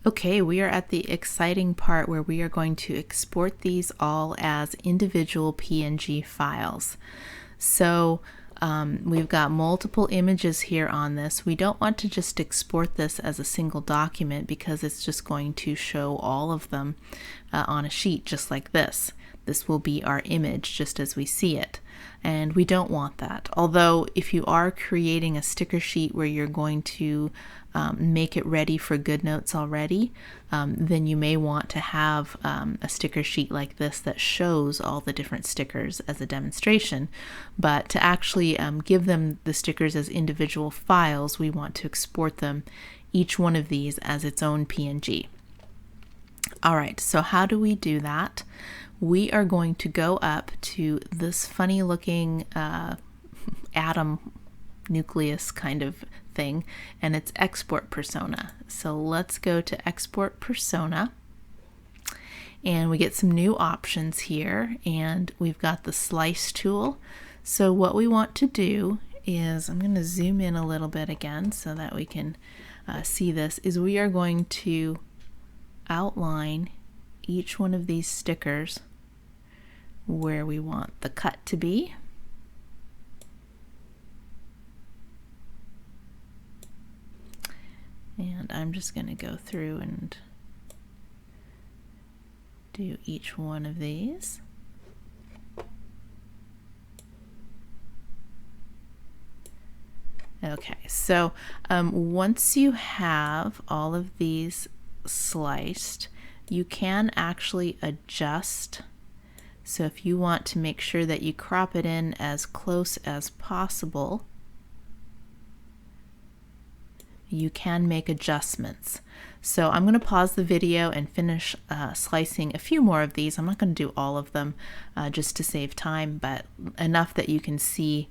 Okay, we are at the exciting part where we are going to export these all as individual PNG files. So we've got multiple images here on this. We don't want to just export this as a single document because it's just going to show all of them on a sheet just like this. This will be our image just as we see it. And we don't want that. Although if you are creating a sticker sheet where you're going to make it ready for GoodNotes already, then you may want to have a sticker sheet like this that shows all the different stickers as a demonstration. But to actually give them the stickers as individual files, we want to export them, each one of these, as its own PNG. All right, so how do we do that? We are going to go up to this funny looking atom nucleus kind of thing, and it's export persona. So let's go to export persona, and we get some new options here, and we've got the slice tool. So what we want to do is, I'm going to zoom in a little bit again so that we can see this, is we are going to outline each one of these stickers where we want the cut to be. And I'm just going to go through and do each one of these. Okay, so once you have all of these sliced, you can actually adjust. So if you want to make sure that you crop it in as close as possible, you can make adjustments. So I'm going to pause the video and finish slicing a few more of these. I'm not going to do all of them just to save time, but enough that you can see.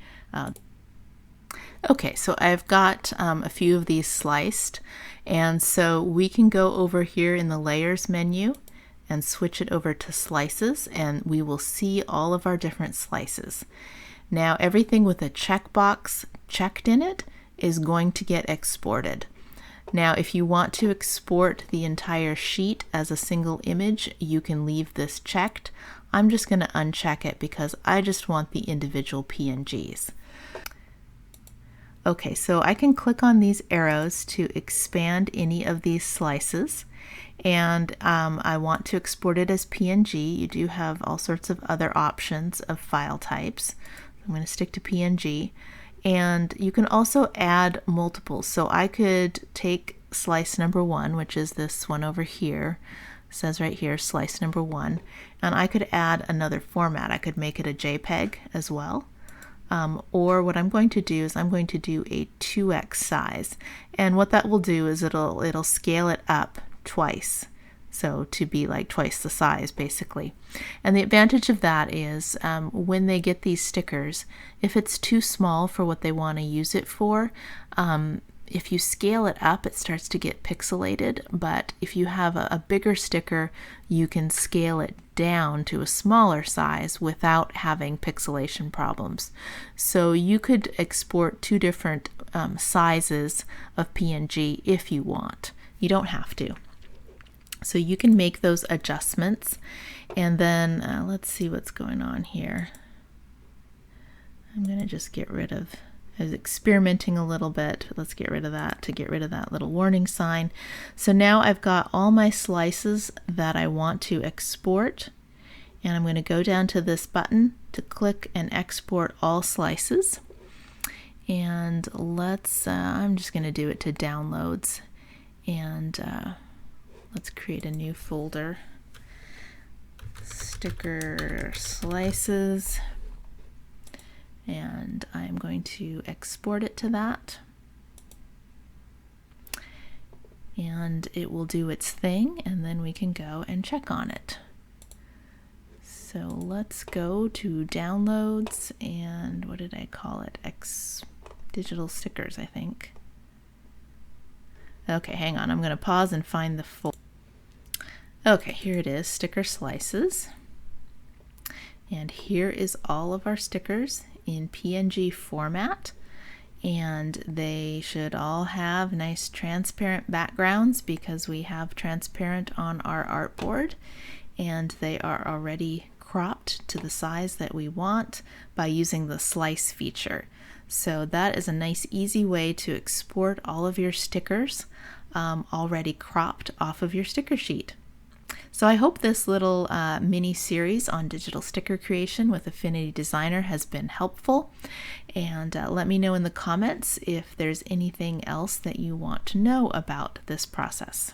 Okay, so I've got a few of these sliced, and so we can go over here in the layers menu and switch it over to slices, and we will see all of our different slices. Now everything with a checkbox checked in it is going to get exported. Now if you want to export the entire sheet as a single image, you can leave this checked. I'm just going to uncheck it because I just want the individual PNGs. Okay, so I can click on these arrows to expand any of these slices, and I want to export it as PNG. You do have all sorts of other options of file types. I'm going to stick to PNG, and you can also add multiples. So I could take slice number 1, which is this one over here. It says right here slice number 1, and I could add another format. I could make it a JPEG as well. Or what I'm going to do is I'm going to do a 2x size, and what that will do is it'll scale it up twice, so to be like twice the size basically. And the advantage of that is when they get these stickers, if it's too small for what they want to use it for, if you scale it up, it starts to get pixelated, but if you have a bigger sticker, you can scale it down to a smaller size without having pixelation problems. So you could export 2 different sizes of PNG if you want. You don't have to. So you can make those adjustments, and then let's see what's going on here. I'm going to just get rid of, I was experimenting a little bit. Let's get rid of that to get rid of that little warning sign. So now I've got all my slices that I want to export, and I'm going to go down to this button to click and export all slices. And let's, I'm just going to do it to downloads, and let's create a new folder. Sticker slices. And I'm going to export it to that, and it will do its thing, and then we can go and check on it. So let's go to downloads, and what did I call it? Digital stickers, I think. Okay, hang on, I'm going to pause and find the folder. Okay, here it is, sticker slices, and here is all of our stickers in PNG format, and they should all have nice transparent backgrounds because we have transparent on our artboard, and they are already cropped to the size that we want by using the slice feature. So that is a nice easy way to export all of your stickers already cropped off of your sticker sheet. So I hope this little mini series on digital sticker creation with Affinity Designer has been helpful, and let me know in the comments if there's anything else that you want to know about this process.